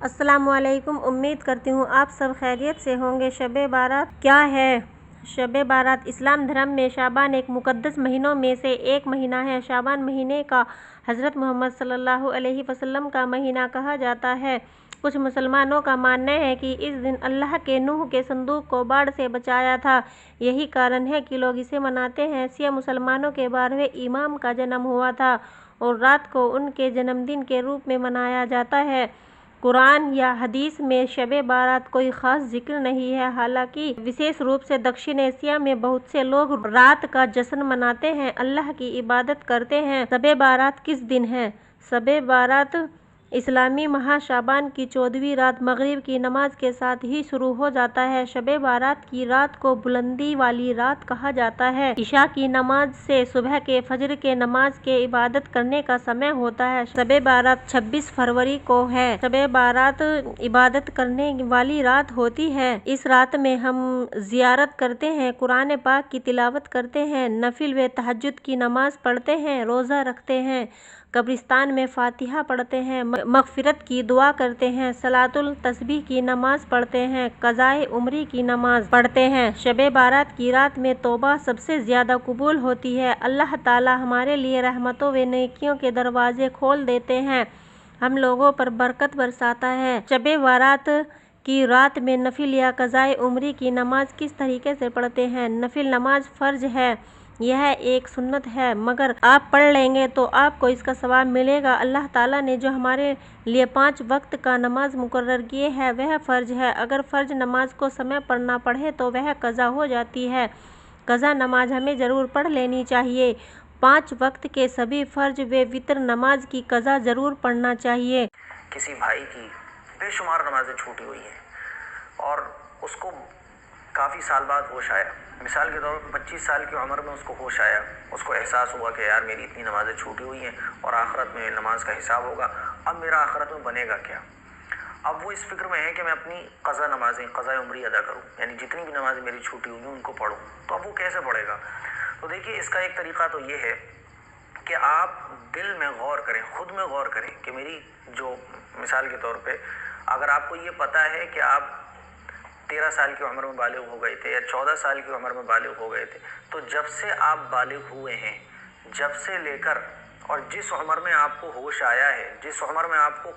अस्सलामुअलैकुम। उम्मीद करती हूँ आप सब खैरियत से होंगे। शब बारात क्या है? शब बारात इस्लाम धर्म में शाबान एक मुक़द्दस महीनों में से एक महीना है। शाबान महीने का हज़रत मोहम्मद सल्लल्लाहु अलैहि वसल्लम का महीना कहा जाता है। कुछ मुसलमानों का मानना है कि इस दिन अल्लाह के नूह के संदूक को बाढ़ से बचाया था। यही कारण है कि लोग इसे मनाते हैं। शिया मुसलमानों के 12वें इमाम का जन्म हुआ था और रात को उनके जन्मदिन के रूप में मनाया जाता है। कुरान या हदीस में शब बारात कोई ख़ास जिक्र नहीं है। हालांकि विशेष रूप से दक्षिण एशिया में बहुत से लोग रात का जश्न मनाते हैं, अल्लाह की इबादत करते हैं। शब बारात किस दिन है? शब बारात इस्लामी माह शाबान की 14वीं रात मगरिब की नमाज के साथ ही शुरू हो जाता है। शब बारात की रात को बुलंदी वाली रात कहा जाता है। इशा की नमाज से सुबह के फजर के नमाज के इबादत करने का समय होता है। शब बारात 26 फरवरी को है। शब बारात इबादत करने वाली रात होती है। इस रात में हम जियारत करते हैं, कुरान पाक की तिलावत करते हैं, नफिल व तहज्जुद की नमाज पढ़ते हैं, रोज़ा रखते हैं, कब्रिस्तान में फातिहा पढ़ते हैं, मग़फ़िरत की दुआ करते हैं, सलातुल तस्बीह की नमाज पढ़ते हैं, क़ज़ाए उम्री की नमाज पढ़ते हैं। शब बारात की रात में तौबा सबसे ज़्यादा कबूल होती है। अल्लाह ताला हमारे लिए रहमतों व नेकियों के दरवाजे खोल देते हैं, हम लोगों पर बरकत बरसाता है। शब बारात की रात में नफिल या क़ज़ाए उम्री की नमाज किस तरीके से पढ़ते हैं? नफिल नमाज फ़र्ज है, यह एक सुन्नत है, मगर आप पढ़ लेंगे तो आपको इसका सवाब मिलेगा। अल्लाह ताला ने जो हमारे लिए 5 वक्त का नमाज मुकर्रर किए है वह फ़र्ज है। अगर फ़र्ज नमाज को समय पर ना पढ़े तो वह कज़ा हो जाती है। कज़ा नमाज हमें ज़रूर पढ़ लेनी चाहिए। 5 वक्त के सभी फ़र्ज व वितर नमाज की कज़ा ज़रूर पढ़ना चाहिए। किसी भाई की बेशुमार नमाजें छूटी हुई हैं और उसको काफ़ी साल बाद होश आया। मिसाल के तौर पर 25 साल की उम्र में उसको होश आया, उसको एहसास हुआ कि यार मेरी इतनी नमाजें छूटी हुई हैं और आखिरत में नमाज का हिसाब होगा, अब मेरा आखिरत में बनेगा क्या। अब वो इस फिक्र में है कि मैं अपनी क़ज़ा नमाजें, क़ज़ाए उम्री अदा करूँ, यानी जितनी भी नमाजें मेरी छूटी हुई हैं उनको पढ़ूँ। तो अब वो कैसे पढ़ेगा? तो देखिए, इसका एक तरीक़ा तो ये है कि आप दिल में गौर करें, ख़ुद में गौर करें कि मेरी जो, मिसाल के तौर पे अगर आपको ये पता है कि आप 13 साल की उम्र में बालिग हो गए थे या 14 साल की उम्र में बालिग हो गए थे, तो जब से आप बालिग हुए हैं, जब से लेकर और जिस उम्र में आपको होश आया है, जिस उम्र में आपको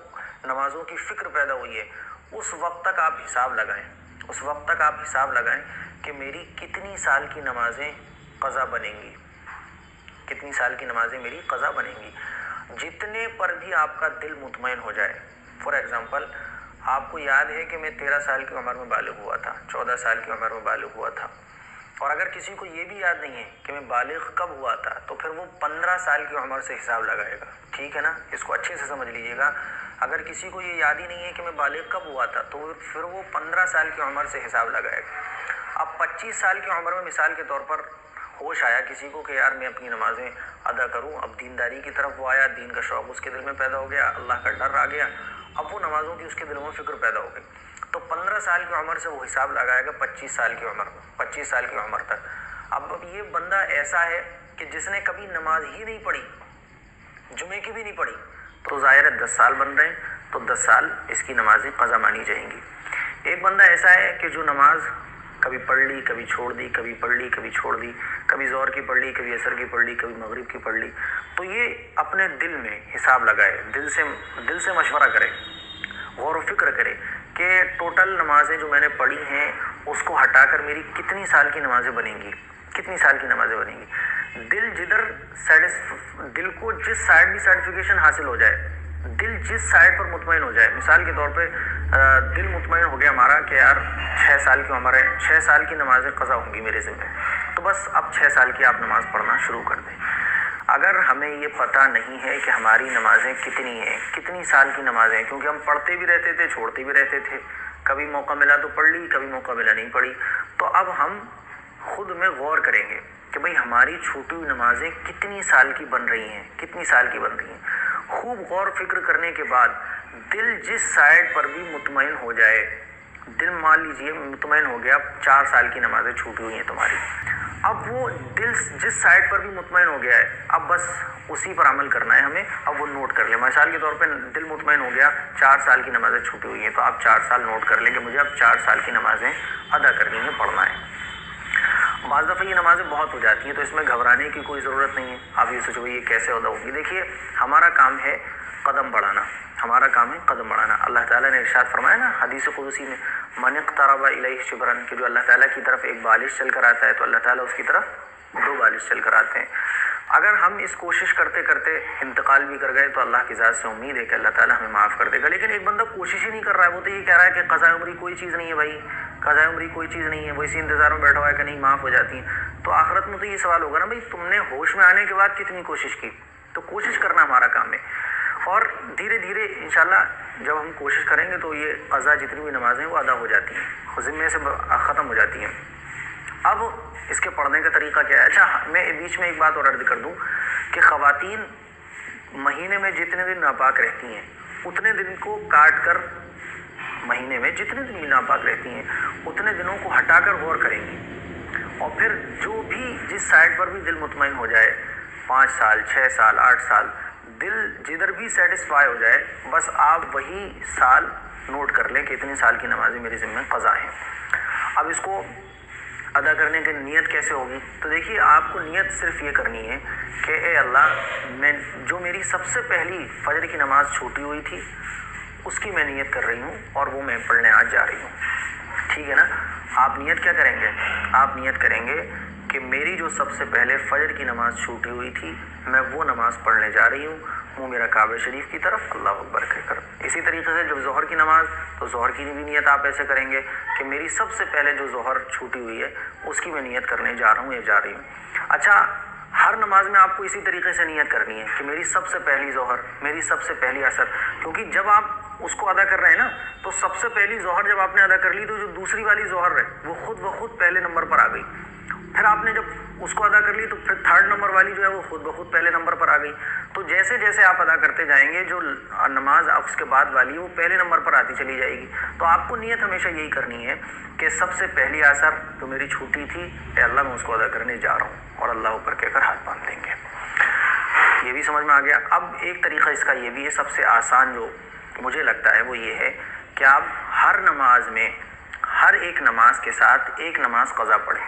नमाज़ों की फ़िक्र पैदा हुई है, उस वक्त तक आप हिसाब लगाएं। उस वक्त तक आप हिसाब लगाएं कि मेरी कितनी साल की नमाज़ें क़ज़ा बनेंगी, कितनी साल की नमाज़ें मेरी क़ज़ा बनेंगी। जितने पर भी आपका दिल मुतमईन हो जाए, फॉर एग्ज़ाम्पल आपको याद है कि मैं 13 साल की उम्र में बालिग हुआ था, 14 साल की उम्र में बालिग हुआ था, और अगर किसी को ये भी याद नहीं है कि मैं बालिग कब हुआ था, तो फिर वो 15 साल की उम्र से हिसाब लगाएगा। ठीक है ना? इसको अच्छे से समझ लीजिएगा। अगर किसी को ये याद ही नहीं है कि मैं बालिग कब हुआ था, तो फिर वो 15 साल की उम्र से हिसाब लगाएगा। अब 25 साल की उम्र में मिसाल के तौर पर होश आया किसी को कि यार मैं अपनी नमाज़ें अदा करूं, अब दीनदारी की तरफ वो आया, दीन का शौक़ उसके दिल में पैदा हो गया, अल्लाह का डर आ गया, अब वो नमाज़ों की उसके दिल में फ़िक्र पैदा हो गई। तो 15 साल की उम्र से वो हिसाब लगाएगा 25 साल की उम्र में, 25 साल की उम्र तक। अब ये बंदा ऐसा है कि जिसने कभी नमाज ही नहीं पढ़ी, जुमे की भी नहीं पढ़ी, तो ज़ाहिर है 10 साल बन रहे हैं, तो 10 साल इसकी नमाज़ें क़ज़ा मानी जाएंगी। एक बंदा ऐसा है कि जो नमाज कभी पढ़ ली, कभी छोड़ दी, कभी पढ़ ली, कभी छोड़ दी, कभी ज़ोहर की पढ़ ली, कभी असर की पढ़ ली, कभी मगरिब की पढ़ ली, तो ये अपने दिल में हिसाब लगाए, दिल से मशवरा करे, गौर व फिक्र करे कि टोटल नमाज़ें जो मैंने पढ़ी हैं उसको हटाकर मेरी कितनी साल की नमाज़ें बनेंगी, कितनी साल की नमाज़ें बनेंगी। दिल को जिस साइड भी सर्टिफिकेशन हासिल हो जाए, दिल जिस साइड पर मुतमईन हो जाए, मिसाल के तौर पे दिल मुतमईन हो गया हमारा कि यार 6 साल की उम्र है, 6 साल की नमाज़ें क़ज़ा होंगी मेरे ज़िम्मे, तो बस अब 6 साल की आप नमाज़ पढ़ना शुरू कर दें। अगर हमें ये पता नहीं है कि हमारी नमाज़ें कितनी हैं, कितनी साल की नमाज़ें हैं, क्योंकि हम पढ़ते भी रहते थे, छोड़ते भी रहते थे, कभी मौका मिला तो पढ़ ली, कभी मौका मिला नहीं पढ़ी, तो अब हम खुद में गौर करेंगे कि भाई हमारी छूटी हुई नमाज़ें कितनी साल की बन रही हैं, कितनी साल की बन रही हैं। खूब गौर फिक्र करने के बाद दिल जिस साइड पर भी मुतमईन हो जाए, दिल मान लीजिए मुतमईन हो गया 4 साल की नमाज़ें छूटी हुई हैं तुम्हारी, اب وہ دل جس سائڈ پر بھی مطمئن ہو گیا ہے اب بس اسی پر عمل کرنا ہے ہمیں. اب وہ نوٹ کر لیں. مثال کے طور پہ دل مطمئن ہو گیا 4 سال کی نمازیں چھوٹی ہوئی ہیں تو آپ 4 سال نوٹ کر لیں کہ مجھے اب 4 سال کی نمازیں ادا کرنی ہیں, پڑھنا ہے. بعض دفعہ یہ نمازیں بہت ہو جاتی ہیں تو اس میں گھبرانے کی کوئی ضرورت نہیں ہے. آپ یہ سوچو یہ کیسے ادا ہوگی. دیکھیے ہمارا کام ہے قدم بڑھانا, ہمارا کام ہے قدم بڑھانا. اللہ تعالیٰ نے ارشاد فرمایا نا حدیث قدسی میں, من اقترب الیہ شبرا, کہ جو اللہ تعالیٰ کی طرف ایک بالش چل کر آتا ہے تو اللہ تعالیٰ اس کی طرف 2 بالش چل کر آتے ہیں. اگر ہم اس کوشش کرتے کرتے انتقال بھی کر گئے تو اللہ کی ذات سے امید ہے کہ اللہ تعالیٰ ہمیں معاف کر دے گا. لیکن ایک بندہ کوشش ہی نہیں کر رہا ہے, وہ تو یہ کہہ رہا ہے کہ قضاء عمری کوئی چیز نہیں ہے بھائی, قضاء عمری کوئی چیز نہیں ہے, وہ اسی انتظار میں بیٹھا ہوا ہے کہ نہیں معاف ہو جاتی ہیں. تو آخرت میں تو یہ سوال ہوگا نا بھائی تم نے ہوش میں آنے کے بعد کتنی کوشش کی. تو کوشش کرنا ہمارا کام ہے, اور دھیرے دھیرے انشاءاللہ جب ہم کوشش کریں گے تو یہ قضا جتنی بھی نمازیں وہ ادا ہو جاتی ہیں, ذمے سے ختم ہو جاتی ہیں. اب اس کے پڑھنے کا طریقہ کیا ہے. اچھا میں بیچ میں ایک بات اور عرض کر دوں کہ خواتین مہینے میں جتنے دن ناپاک رہتی ہیں اتنے دن کو کاٹ کر, مہینے میں جتنے دن بھی ناپاک رہتی ہیں اتنے دنوں کو ہٹا کر غور کریں گی, اور پھر جو بھی جس سائڈ پر بھی دل مطمئن ہو جائے 5 سال 6 سال 8 سال دل جدھر بھی سیٹسفائی ہو جائے بس آپ وہی سال نوٹ کر لیں کہ اتنے سال کی نمازیں میرے ذمہ قضا ہیں. اب اس کو ادا کرنے کی نیت کیسے ہوگی. تو دیکھیے آپ کو نیت صرف یہ کرنی ہے کہ اے اللہ میں جو میری سب سے پہلی فجر کی نماز چھوٹی ہوئی تھی اس کی میں نیت کر رہی ہوں اور وہ میں پڑھنے آج جا رہی ہوں. ٹھیک ہے نا. آپ نیت کیا کریں گے, آپ نیت کریں گے کہ میری جو سب سے پہلے فجر کی نماز چھوٹی ہوئی تھی میں وہ نماز پڑھنے جا رہی ہوں, منہ میرا کعبہ شریف کی طرف, اللہ اکبر کہہ کر. اسی طریقے سے جب ظہر کی نماز تو ظہر کی بھی نیت آپ ایسے کریں گے کہ میری سب سے پہلے جو ظہر چھوٹی ہوئی ہے اس کی میں نیت کرنے جا رہا ہوں یا جا رہی ہوں. اچھا ہر نماز میں آپ کو اسی طریقے سے نیت کرنی ہے کہ میری سب سے پہلی ظہر, میری سب سے پہلی عصر, کیونکہ جب آپ اس کو ادا کر رہے ہیں نا تو سب سے پہلی ظہر جب آپ نے ادا کر لی تو جو دوسری والی ظہر ہے وہ خود بخود پہلے نمبر پر آ گئی. پھر آپ نے جب اس کو ادا کر لی تو پھر 3rd نمبر والی جو ہے وہ خود بخود پہلے نمبر پر آ گئی. تو جیسے جیسے آپ ادا کرتے جائیں گے جو نماز اس کے بعد والی وہ پہلے نمبر پر آتی چلی جائے گی. تو آپ کو نیت ہمیشہ یہی کرنی ہے کہ سب سے پہلی عصر جو میری چھوٹی تھی اے اللہ میں اس کو ادا کرنے جا رہا ہوں, اور اللہ اوپر کہہ کر ہاتھ باندھ دیں گے. یہ بھی سمجھ میں آ گیا. اب ایک طریقہ اس کا یہ بھی ہے, سب سے آسان جو مجھے لگتا ہے وہ یہ ہے کہ آپ ہر نماز میں ہر ایک نماز کے ساتھ ایک نماز قضا پڑھیں.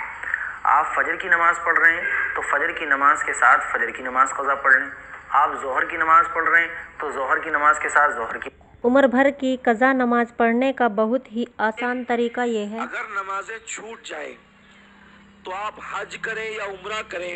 آپ فجر کی نماز پڑھ رہے ہیں تو فجر کی نماز کے ساتھ فجر کی نماز قضا پڑھ لیں. آپ ظہر کی نماز پڑھ رہے ہیں تو ظہر کی نماز کے ساتھ ظہر کی. عمر بھر کی قضا نماز پڑھنے کا بہت ہی آسان طریقہ یہ ہے, اگر نمازیں چھوٹ جائیں تو آپ حج کریں یا عمرہ کریں